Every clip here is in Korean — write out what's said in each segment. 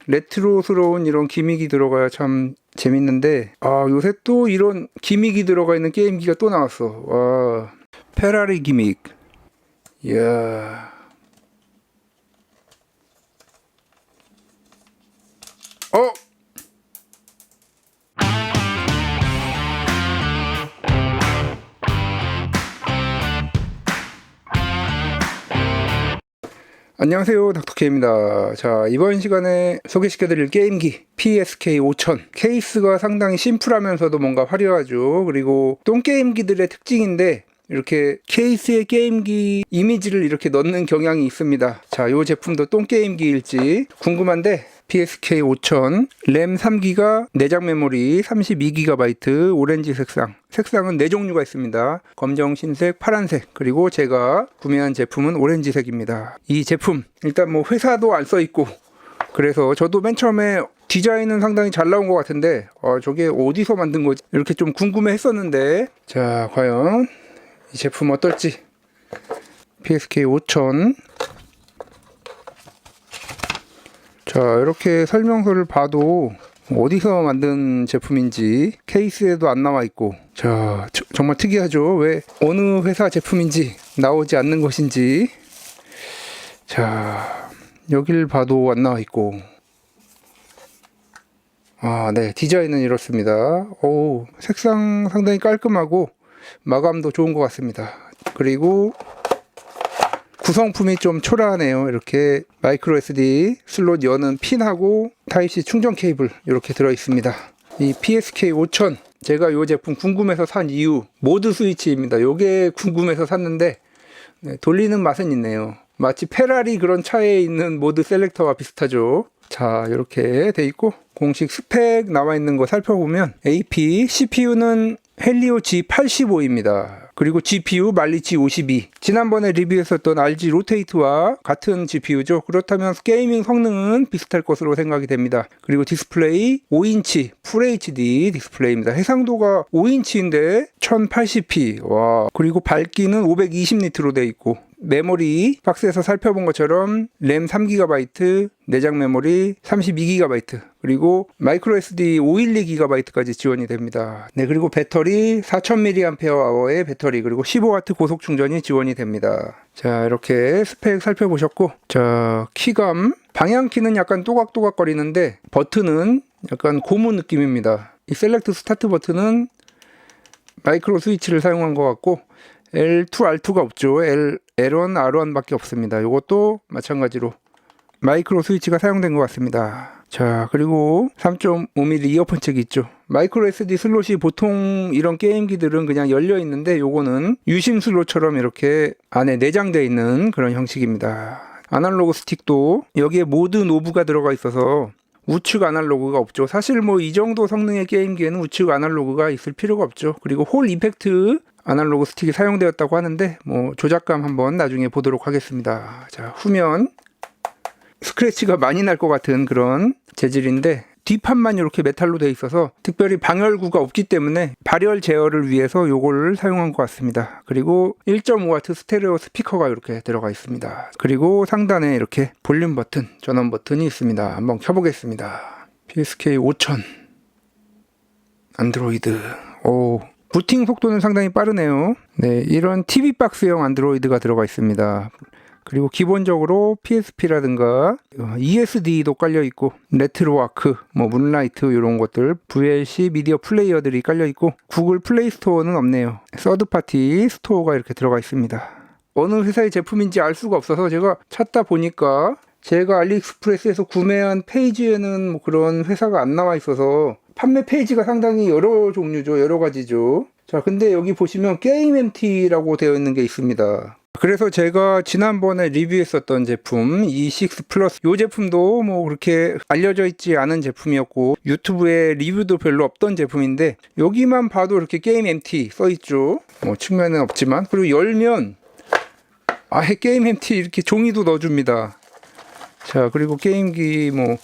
레트로스러운 이런 기믹이 들어가야 참 재밌는데, 요새 또 이런 기믹이 들어가 있는 게임기가 또 나왔어. 와, 페라리 기믹. 이야. 안녕하세요, 닥터케입니다. 자, 이번 시간에 소개시켜드릴 게임기 PSK 5000. 케이스가 상당히 심플하면서도 뭔가 화려하죠. 그리고 똥게임기들의 특징인데 이렇게 케이스에 게임기 이미지를 이렇게 넣는 경향이 있습니다. 자, 이 제품도 똥게임기일지 궁금한데, PSK 5000 램 3기가, 내장 메모리 32GB, 오렌지 색상은 4종류가 있습니다. 검정, 흰색, 파란색, 그리고 제가 구매한 제품은 오렌지색입니다. 이 제품 일단 뭐 회사도 안 써있고, 그래서 저도 맨 처음에 디자인은 상당히 잘 나온 것 같은데 저게 어디서 만든 거지? 이렇게 좀 궁금해 했었는데, 자, 과연 이 제품 어떨지. PSK 5000. 자, 이렇게 설명서를 봐도 어디서 만든 제품인지 케이스에도 안 나와 있고, 자, 정말 특이하죠. 왜 어느 회사 제품인지 나오지 않는 것인지. 자, 여길 봐도 안 나와 있고. 네, 디자인은 이렇습니다. 오, 색상 상당히 깔끔하고 마감도 좋은 것 같습니다. 그리고 구성품이 좀 초라하네요. 이렇게 마이크로 SD 슬롯 여는 핀하고 타입C 충전 케이블 이렇게 들어 있습니다. 이 PSK 5000, 제가 이 제품 궁금해서 산 이유, 모드 스위치입니다. 요게 궁금해서 샀는데 돌리는 맛은 있네요. 마치 페라리 그런 차에 있는 모드 셀렉터와 비슷하죠. 자, 이렇게 돼 있고, 공식 스펙 나와 있는 거 살펴보면 AP, CPU는 헬리오 G85입니다. 그리고 GPU 말리 G52. 지난번에 리뷰했었던 RG 로테이트와 같은 GPU죠. 그렇다면 게이밍 성능은 비슷할 것으로 생각이 됩니다. 그리고 디스플레이 5인치 풀 HD 디스플레이입니다. 해상도가 5인치인데 1080p. 와. 그리고 밝기는 520니트로 되어 있고, 메모리 박스에서 살펴본 것처럼 램 3GB, 내장 메모리 32GB, 그리고 마이크로 SD 512GB까지 지원이 됩니다. 네, 그리고 배터리 4000mAh의 배터리, 그리고 15W 고속 충전이 지원이 됩니다. 자, 이렇게 스펙 살펴보셨고, 자, 키감, 방향키는 약간 또각또각 거리는데 버튼은 약간 고무 느낌입니다. 이 셀렉트 스타트 버튼은 마이크로 스위치를 사용한 것 같고, L2, R2가 없죠. L1, R1 밖에 없습니다. 이것도 마찬가지로 마이크로 스위치가 사용된 것 같습니다. 자, 그리고 3.5mm 이어폰 잭이 있죠. 마이크로 SD 슬롯이 보통 이런 게임기들은 그냥 열려 있는데, 요거는 유심 슬롯처럼 이렇게 안에 내장되어 있는 그런 형식입니다. 아날로그 스틱도 여기에 모드 노브가 들어가 있어서 우측 아날로그가 없죠. 사실 뭐 이 정도 성능의 게임기에는 우측 아날로그가 있을 필요가 없죠. 그리고 홀 이펙트 아날로그 스틱이 사용되었다고 하는데, 뭐 조작감 한번 나중에 보도록 하겠습니다. 자, 후면 스크래치가 많이 날 것 같은 그런 재질인데, 뒷판만 이렇게 메탈로 되어 있어서 특별히 방열구가 없기 때문에 발열 제어를 위해서 요거를 사용한 것 같습니다. 그리고 1.5W 스테레오 스피커가 이렇게 들어가 있습니다. 그리고 상단에 이렇게 볼륨 버튼, 전원 버튼이 있습니다. 한번 켜보겠습니다. PSK 5000 안드로이드. 부팅 속도는 상당히 빠르네요. 네, 이런 TV 박스형 안드로이드가 들어가 있습니다. 그리고 기본적으로 PSP라든가 ESD도 깔려 있고, 레트로와크, 뭐 문라이트 이런 것들, VLC 미디어 플레이어들이 깔려 있고, 구글 플레이 스토어는 없네요. 서드 파티 스토어가 이렇게 들어가 있습니다. 어느 회사의 제품인지 알 수가 없어서 제가 찾다 보니까, 제가 알리익스프레스에서 구매한 페이지에는 뭐 그런 회사가 안 나와 있어서, 판매 페이지가 상당히 여러 종류죠. 여러 가지죠. 자, 근데 여기 보시면 게임 MT라고 되어 있는 게 있습니다. 그래서 제가 지난번에 리뷰했었던 제품 E6 플러스, 이 제품도 뭐 그렇게 알려져 있지 않은 제품이었고 유튜브에 리뷰도 별로 없던 제품인데, 여기만 봐도 이렇게 게임 MT 써있죠. 뭐 측면은 없지만, 그리고 열면 아예 게임 MT 이렇게 종이도 넣어줍니다. 자, 그리고 게임기는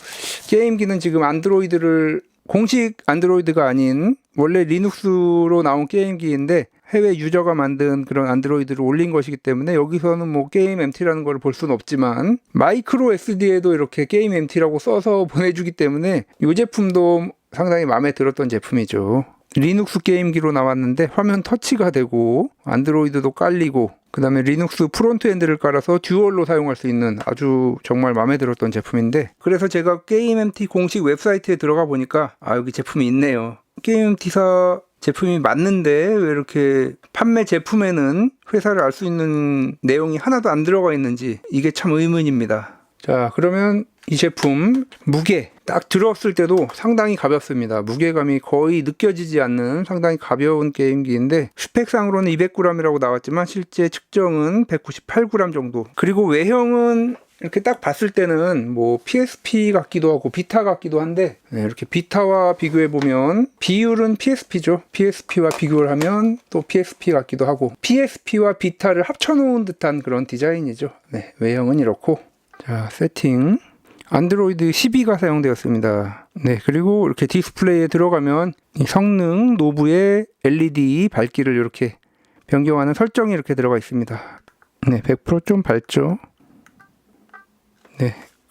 지금 안드로이드를, 공식 안드로이드가 아닌 원래 리눅스로 나온 게임기인데 해외 유저가 만든 그런 안드로이드를 올린 것이기 때문에 여기서는 뭐 게임 MT라는 걸 볼 수는 없지만 마이크로 SD에도 이렇게 게임 MT라고 써서 보내주기 때문에 이 제품도 상당히 마음에 들었던 제품이죠. 리눅스 게임기로 나왔는데 화면 터치가 되고 안드로이드도 깔리고 그 다음에 리눅스 프론트엔드를 깔아서 듀얼로 사용할 수 있는 아주 정말 마음에 들었던 제품인데, 그래서 제가 게임MT 공식 웹사이트에 들어가 보니까 여기 제품이 있네요. 게임MT사 제품이 맞는데 왜 이렇게 판매 제품에는 회사를 알 수 있는 내용이 하나도 안 들어가 있는지 이게 참 의문입니다. 자, 그러면 이 제품 무게 딱 들었을 때도 상당히 가볍습니다. 무게감이 거의 느껴지지 않는 상당히 가벼운 게임기인데 스펙상으로는 200g이라고 나왔지만 실제 측정은 198g 정도. 그리고 외형은 이렇게 딱 봤을 때는 뭐 PSP 같기도 하고 비타 같기도 한데, 이렇게 비타와 비교해 보면 비율은 PSP죠. PSP와 비교를 하면 또 PSP 같기도 하고 PSP와 비타를 합쳐놓은 듯한 그런 디자인이죠. 외형은 이렇고. 자, 세팅. 안드로이드 12가 사용되었습니다. 그리고 이렇게 디스플레이에 들어가면 이 성능 노브에 LED 밝기를 이렇게 변경하는 설정이 이렇게 들어가 있습니다. 100% 좀 밝죠.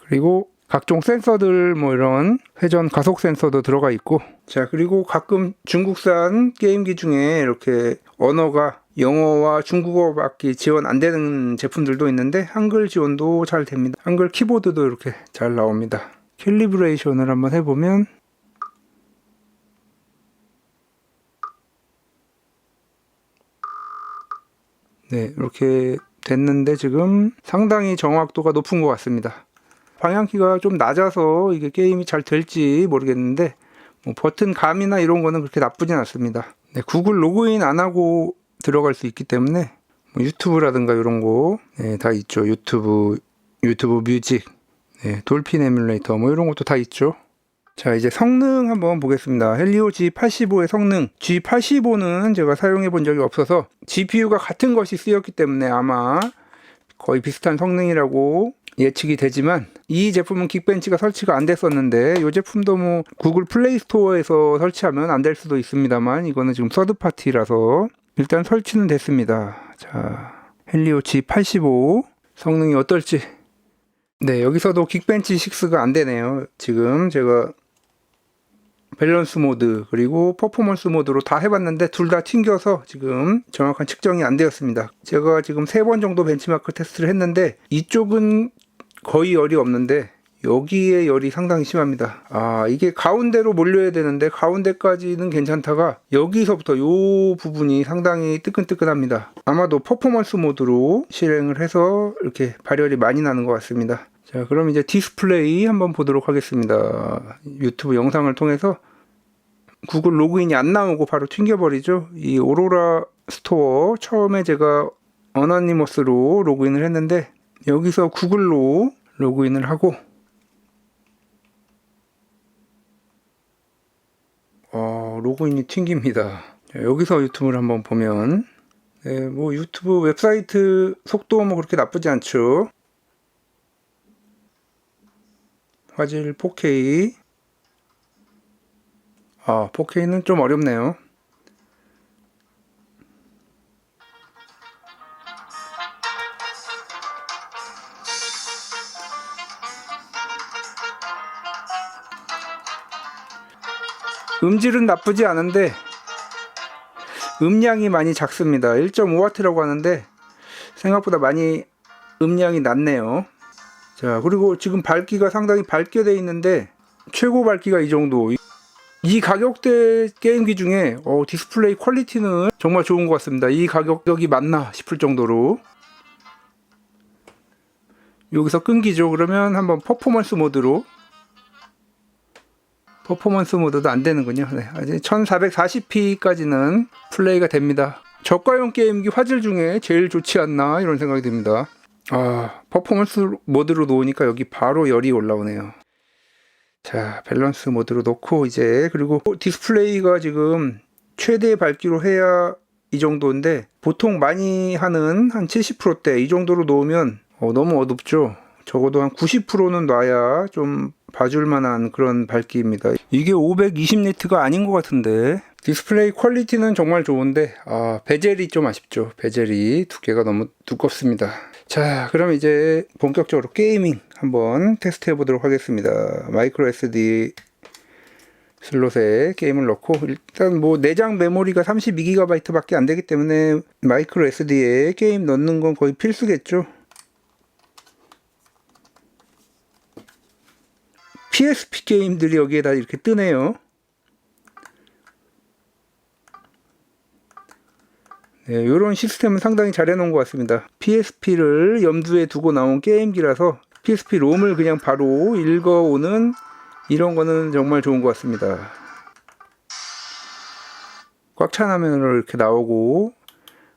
그리고 각종 센서들 뭐 이런 회전 가속 센서도 들어가 있고, 자, 그리고 가끔 중국산 게임기 중에 이렇게 언어가 영어와 중국어밖에 지원 안 되는 제품들도 있는데 한글 지원도 잘 됩니다. 한글 키보드도 이렇게 잘 나옵니다. 캘리브레이션을 한번 해보면 이렇게 됐는데 지금 상당히 정확도가 높은 것 같습니다. 방향키가 좀 낮아서 이게 게임이 잘 될지 모르겠는데 뭐 버튼 감이나 이런 거는 그렇게 나쁘진 않습니다. 구글 로그인 안 하고 들어갈 수 있기 때문에 뭐 유튜브라든가 이런 거 다 있죠. 유튜브 뮤직, 돌핀 에뮬레이터 뭐 이런 것도 다 있죠. 자, 이제 성능 한번 보겠습니다. 헬리오 G85의 성능. G85는 제가 사용해 본 적이 없어서 GPU가 같은 것이 쓰였기 때문에 아마 거의 비슷한 성능이라고 예측이 되지만, 이 제품은 긱벤치가 설치가 안 됐었는데 이 제품도 뭐 구글 플레이 스토어에서 설치하면 안 될 수도 있습니다만 이거는 지금 서드 파티라서 일단 설치는 됐습니다. 자, 헬리오 G85 성능이 어떨지. 여기서도 긱벤치 6가 안 되네요. 지금 제가 밸런스 모드 그리고 퍼포먼스 모드로 다 해봤는데 둘 다 튕겨서 지금 정확한 측정이 안 되었습니다. 제가 지금 3번 정도 벤치마크 테스트를 했는데 이쪽은 거의 열이 없는데 여기에 열이 상당히 심합니다. 이게 가운데로 몰려야 되는데 가운데까지는 괜찮다가 여기서부터 이 부분이 상당히 뜨끈뜨끈합니다. 아마도 퍼포먼스 모드로 실행을 해서 이렇게 발열이 많이 나는 것 같습니다. 자, 그럼 이제 디스플레이 한번 보도록 하겠습니다. 유튜브 영상을 통해서 구글 로그인이 안 나오고 바로 튕겨버리죠. 이 오로라 스토어 처음에 제가 어나니머스로 로그인을 했는데 여기서 구글로 로그인을 하고 로그인이 튕깁니다. 자, 여기서 유튜브를 한번 보면 뭐 유튜브 웹사이트 속도 뭐 그렇게 나쁘지 않죠. 화질 4K. 4K는 좀 어렵네요. 음질은 나쁘지 않은데 음량이 많이 작습니다. 1.5W라고 하는데 생각보다 많이 음량이 낮네요. 자, 그리고 지금 밝기가 상당히 밝게 되어 있는데 최고 밝기가 이 정도. 이 가격대 게임기 중에 디스플레이 퀄리티는 정말 좋은 것 같습니다. 이 가격이 맞나 싶을 정도로. 여기서 끊기죠. 그러면 한번 퍼포먼스 모드로. 퍼포먼스 모드도 안 되는군요. 아직 1440p까지는 플레이가 됩니다. 저가형 게임기 화질 중에 제일 좋지 않나 이런 생각이 듭니다. 퍼포먼스 모드로 놓으니까 여기 바로 열이 올라오네요. 자, 밸런스 모드로 놓고 이제 그리고 디스플레이가 지금 최대 밝기로 해야 이 정도인데 보통 많이 하는 한 70%대 이 정도로 놓으면 너무 어둡죠. 적어도 한 90%는 놔야 좀 봐줄 만한 그런 밝기입니다. 이게 520니트가 아닌 것 같은데 디스플레이 퀄리티는 정말 좋은데 베젤이 좀 아쉽죠. 베젤이 두께가 너무 두껍습니다. 자, 그럼 이제 본격적으로 게이밍 한번 테스트 해보도록 하겠습니다. 마이크로 SD 슬롯에 게임을 넣고, 일단 뭐 내장 메모리가 32GB 밖에 안 되기 때문에 마이크로 SD에 게임 넣는 건 거의 필수겠죠. PSP 게임들이 여기에다 이렇게 뜨네요. 네, 이런 시스템은 상당히 잘 해놓은 것 같습니다. PSP를 염두에 두고 나온 게임기라서 PSP 롬을 그냥 바로 읽어오는 이런 거는 정말 좋은 것 같습니다. 꽉 찬 화면으로 이렇게 나오고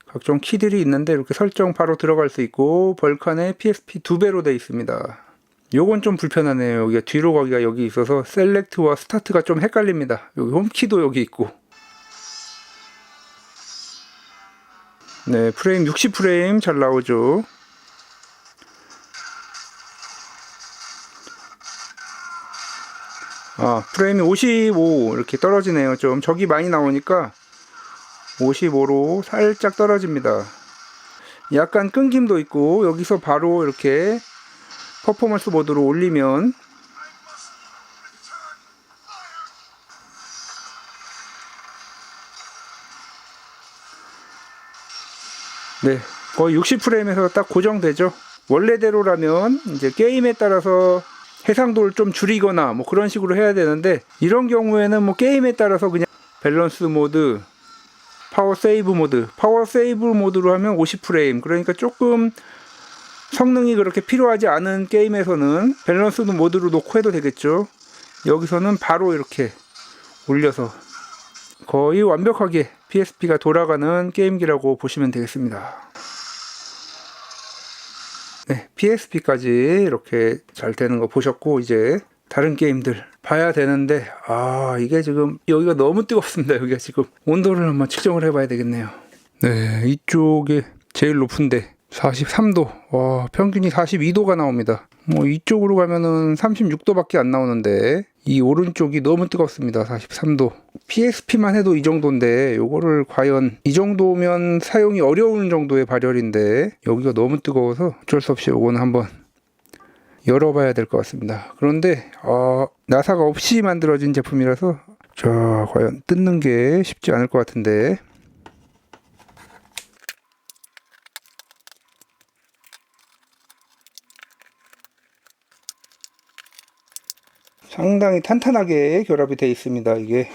각종 키들이 있는데 이렇게 설정 바로 들어갈 수 있고 벌칸에 PSP 2배로 되어 있습니다. 요건 좀 불편하네요. 여기가 뒤로 가기가 여기 있어서 셀렉트와 스타트가 좀 헷갈립니다. 여기 홈키도 여기 있고. 네, 프레임 60프레임 잘 나오죠. 프레임이 55 이렇게 떨어지네요. 좀 적이 많이 나오니까 55로 살짝 떨어집니다. 약간 끊김도 있고, 여기서 바로 이렇게 퍼포먼스 모드로 올리면 네, 거의 60프레임에서 딱 고정되죠. 원래대로라면 이제 게임에 따라서 해상도를 좀 줄이거나 뭐 그런 식으로 해야 되는데, 이런 경우에는 뭐 게임에 따라서 그냥 밸런스 모드, 파워 세이브 모드로 하면 50프레임, 그러니까 조금 성능이 그렇게 필요하지 않은 게임에서는 밸런스 모드로 놓고 해도 되겠죠. 여기서는 바로 이렇게 올려서 거의 완벽하게 PSP가 돌아가는 게임기라고 보시면 되겠습니다. 네, PSP까지 이렇게 잘 되는 거 보셨고, 이제 다른 게임들 봐야 되는데, 이게 지금 여기가 너무 뜨겁습니다. 여기가 지금 온도를 한번 측정을 해봐야 되겠네요. 네, 이쪽에 제일 높은데 43도, 와, 평균이 42도가 나옵니다. 뭐 이쪽으로 가면은 36도밖에 안 나오는데 이 오른쪽이 너무 뜨겁습니다. 43도. PSP만 해도 이 정도인데 요거를 과연 이 정도면 사용이 어려운 정도의 발열인데 여기가 너무 뜨거워서 어쩔 수 없이 요거는 한번 열어봐야 될 것 같습니다. 그런데 나사가 없이 만들어진 제품이라서 자, 과연 뜯는 게 쉽지 않을 것 같은데. 상당히 탄탄하게 결합이 되어 있습니다. 이게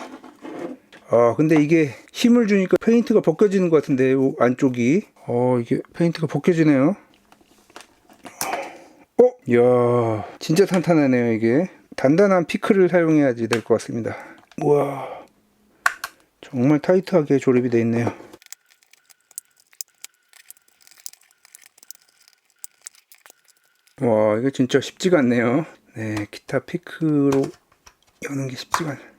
근데 이게 힘을 주니까 페인트가 벗겨지는 것 같은데, 요 안쪽이 이게 페인트가 벗겨지네요. 이야, 진짜 탄탄하네요. 이게 단단한 피클을 사용해야지 될 것 같습니다. 우와, 정말 타이트하게 조립이 되어 있네요. 와, 이게 진짜 쉽지가 않네요. 네, 기타 피크로 여는 게 쉽지가 않아요.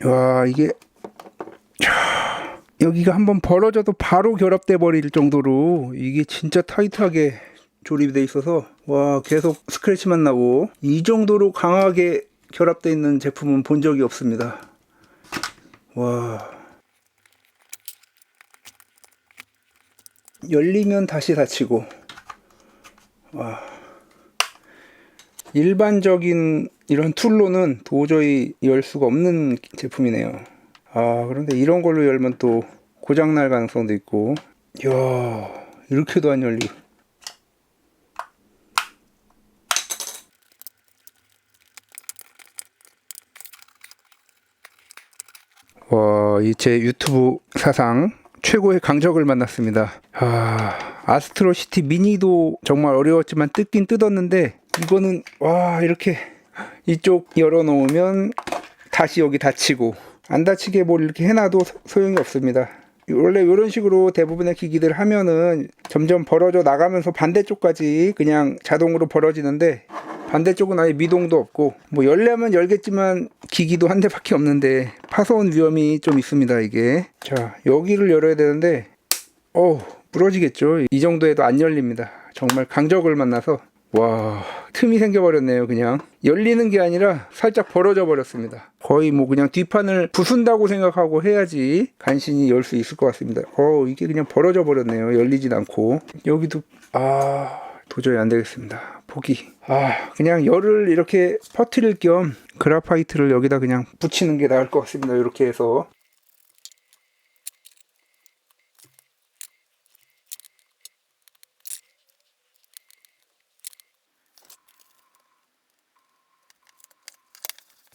와, 이게 여기가 한번 벌어져도 바로 결합돼 버릴 정도로 이게 진짜 타이트하게 조립이 돼 있어서, 와, 계속 스크래치만 나고 이 정도로 강하게 결합돼 있는 제품은 본 적이 없습니다. 와, 열리면 다시 닫히고, 와, 일반적인 이런 툴로는 도저히 열 수가 없는 제품이네요. 그런데 이런 걸로 열면 또 고장날 가능성도 있고. 이야, 이렇게도 안 열리고. 와, 이 제 유튜브 사상 최고의 강적을 만났습니다. 아스트로시티 미니도 정말 어려웠지만 뜯긴 뜯었는데, 이거는 와, 이렇게 이쪽 열어놓으면 다시 여기 닫히고, 안 닫히게 뭘 이렇게 해놔도 소용이 없습니다. 원래 이런 식으로 대부분의 기기들 하면은 점점 벌어져 나가면서 반대쪽까지 그냥 자동으로 벌어지는데, 반대쪽은 아예 미동도 없고, 뭐 열려면 열겠지만 기기도 한 대밖에 없는데 파손 위험이 좀 있습니다 이게. 자, 여기를 열어야 되는데 부러지겠죠. 이 정도에도 안 열립니다. 정말 강적을 만나서 와, 틈이 생겨버렸네요. 그냥 열리는 게 아니라 살짝 벌어져 버렸습니다. 거의 뭐 그냥 뒷판을 부순다고 생각하고 해야지 간신히 열 수 있을 것 같습니다. 이게 그냥 벌어져 버렸네요. 열리진 않고. 여기도 도저히 안 되겠습니다. 포기. 그냥 열을 이렇게 퍼뜨릴 겸 그라파이트를 여기다 그냥 붙이는 게 나을 것 같습니다. 이렇게 해서.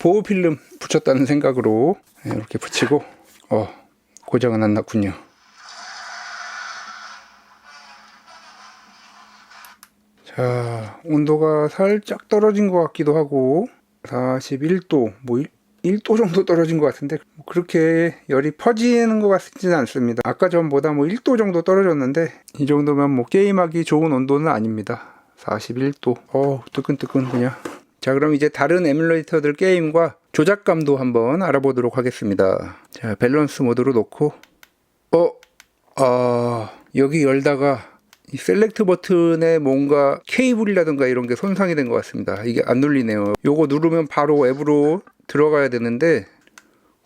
보호필름 붙였다는 생각으로 이렇게 붙이고, 고장은 안 났군요. 자, 온도가 살짝 떨어진 것 같기도 하고 41도, 뭐 1도 정도 떨어진 것 같은데 그렇게 열이 퍼지는 것 같지는 않습니다. 아까 전보다 뭐 1도 정도 떨어졌는데 이 정도면 뭐 게임하기 좋은 온도는 아닙니다. 41도. 뜨끈뜨끈 그냥. 자, 그럼 이제 다른 에뮬레이터들 게임과 조작감도 한번 알아보도록 하겠습니다. 자, 밸런스 모드로 놓고 여기 열다가 이 셀렉트 버튼에 뭔가 케이블이라든가 이런 게 손상이 된 것 같습니다. 이게 안 눌리네요. 요거 누르면 바로 앱으로 들어가야 되는데,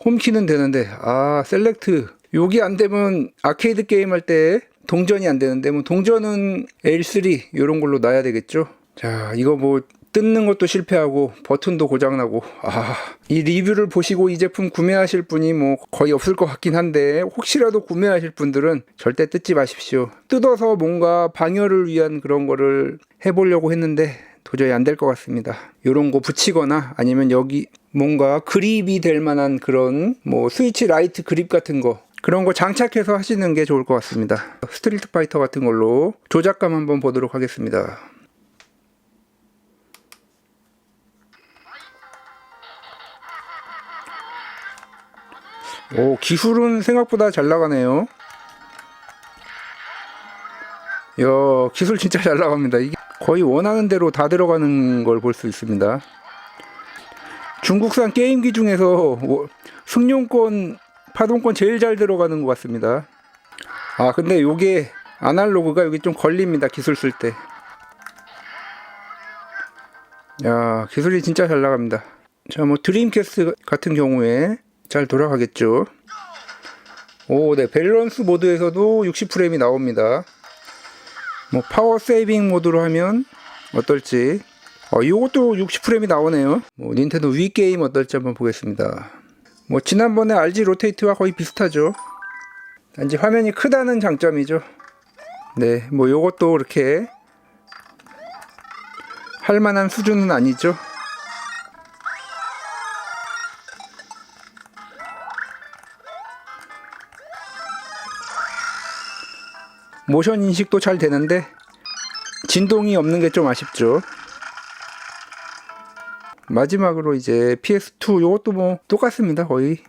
홈키는 되는데 셀렉트 여기 안 되면 아케이드 게임 할 때 동전이 안 되는데, 뭐 동전은 L3 요런 걸로 놔야 되겠죠. 자, 이거 뭐 뜯는 것도 실패하고 버튼도 고장나고. 이 리뷰를 보시고 이 제품 구매하실 분이 뭐 거의 없을 것 같긴 한데, 혹시라도 구매하실 분들은 절대 뜯지 마십시오. 뜯어서 뭔가 방열을 위한 그런 거를 해보려고 했는데 도저히 안 될 것 같습니다. 요런 거 붙이거나 아니면 여기 뭔가 그립이 될 만한 그런 뭐 스위치 라이트 그립 같은 거, 그런 거 장착해서 하시는 게 좋을 것 같습니다. 스트리트 파이터 같은 걸로 조작감 한번 보도록 하겠습니다. 기술은 생각보다 잘 나가네요. 기술 진짜 잘 나갑니다. 이게 거의 원하는 대로 다 들어가는 걸 볼 수 있습니다. 중국산 게임기 중에서 승용권, 파동권 제일 잘 들어가는 것 같습니다. 근데 요게 아날로그가 여기 좀 걸립니다. 기술 쓸 때. 기술이 진짜 잘 나갑니다. 자, 뭐 드림캐스트 같은 경우에 잘 돌아가겠죠. 네, 밸런스 모드에서도 60프레임이 나옵니다. 뭐 파워 세이빙 모드로 하면 어떨지. 이것도 60프레임이 나오네요. 뭐 닌텐도 위 게임 어떨지 한번 보겠습니다. 뭐 지난번에 RG 로테이트와 거의 비슷하죠. 단지 화면이 크다는 장점이죠. 네, 뭐 요것도 이렇게 할만한 수준은 아니죠. 모션 인식도 잘 되는데 진동이 없는 게 좀 아쉽죠. 마지막으로 이제 PS2 요것도 뭐 똑같습니다 거의.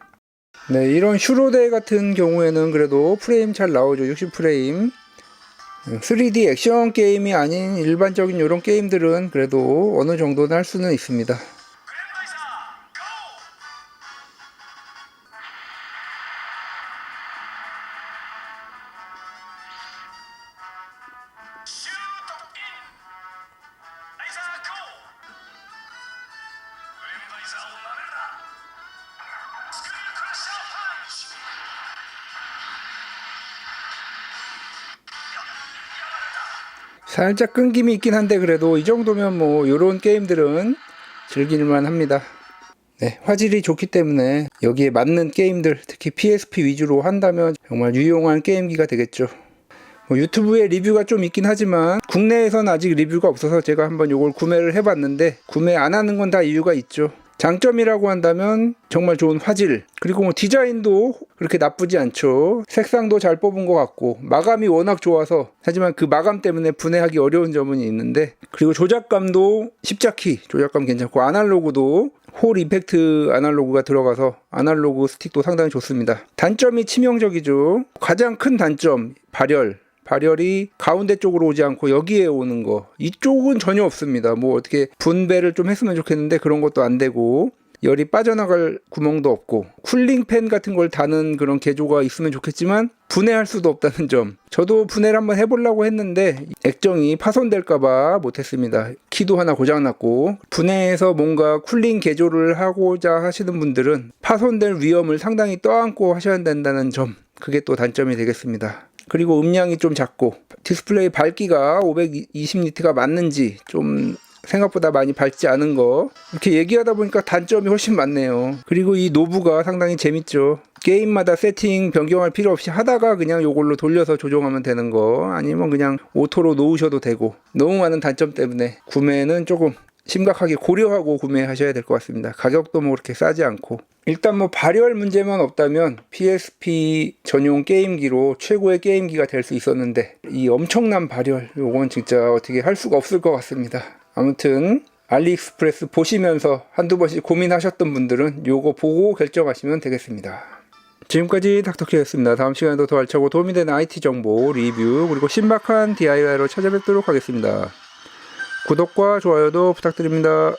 네, 이런 슈로데 같은 경우에는 그래도 프레임 잘 나오죠. 60프레임. 3D 액션 게임이 아닌 일반적인 이런 게임들은 그래도 어느 정도는 할 수는 있습니다. 살짝 끊김이 있긴 한데 그래도 이 정도면 뭐 요런 게임들은 즐길만 합니다. 네, 화질이 좋기 때문에 여기에 맞는 게임들, 특히 PSP 위주로 한다면 정말 유용한 게임기가 되겠죠. 뭐 유튜브에 리뷰가 좀 있긴 하지만 국내에선 아직 리뷰가 없어서 제가 한번 요걸 구매를 해봤는데, 구매 안 하는 건 다 이유가 있죠. 장점이라고 한다면 정말 좋은 화질, 그리고 뭐 디자인도 그렇게 나쁘지 않죠. 색상도 잘 뽑은 것 같고 마감이 워낙 좋아서, 하지만 그 마감 때문에 분해하기 어려운 점은 있는데, 그리고 조작감도 십자키 조작감 괜찮고, 아날로그도 홀 임팩트 아날로그가 들어가서 아날로그 스틱도 상당히 좋습니다. 단점이 치명적이죠. 가장 큰 단점, 발열이 가운데 쪽으로 오지 않고 여기에 오는 거, 이쪽은 전혀 없습니다. 뭐 어떻게 분배를 좀 했으면 좋겠는데 그런 것도 안 되고, 열이 빠져나갈 구멍도 없고, 쿨링팬 같은 걸 다는 그런 개조가 있으면 좋겠지만 분해할 수도 없다는 점. 저도 분해를 한번 해보려고 했는데 액정이 파손될까봐 못했습니다. 키도 하나 고장났고, 분해해서 뭔가 쿨링 개조를 하고자 하시는 분들은 파손될 위험을 상당히 떠안고 하셔야 된다는 점, 그게 또 단점이 되겠습니다. 그리고 음량이 좀 작고, 디스플레이 밝기가 520니트가 맞는지 좀 생각보다 많이 밝지 않은 거, 이렇게 얘기하다 보니까 단점이 훨씬 많네요. 그리고 이 노브가 상당히 재밌죠. 게임마다 세팅 변경할 필요 없이 하다가 그냥 요걸로 돌려서 조정하면 되는 거, 아니면 그냥 오토로 놓으셔도 되고, 너무 많은 단점 때문에 구매는 조금 심각하게 고려하고 구매하셔야 될 것 같습니다. 가격도 뭐 그렇게 싸지 않고. 일단 뭐 발열 문제만 없다면 PSP 전용 게임기로 최고의 게임기가 될 수 있었는데, 이 엄청난 발열, 요건 진짜 어떻게 할 수가 없을 것 같습니다. 아무튼 알리익스프레스 보시면서 한두 번씩 고민하셨던 분들은 요거 보고 결정하시면 되겠습니다. 지금까지 닥터케였습니다. 다음 시간에도 더 알차고 도움이 되는 IT 정보, 리뷰, 그리고 신박한 DIY로 찾아뵙도록 하겠습니다. 구독과 좋아요도 부탁드립니다.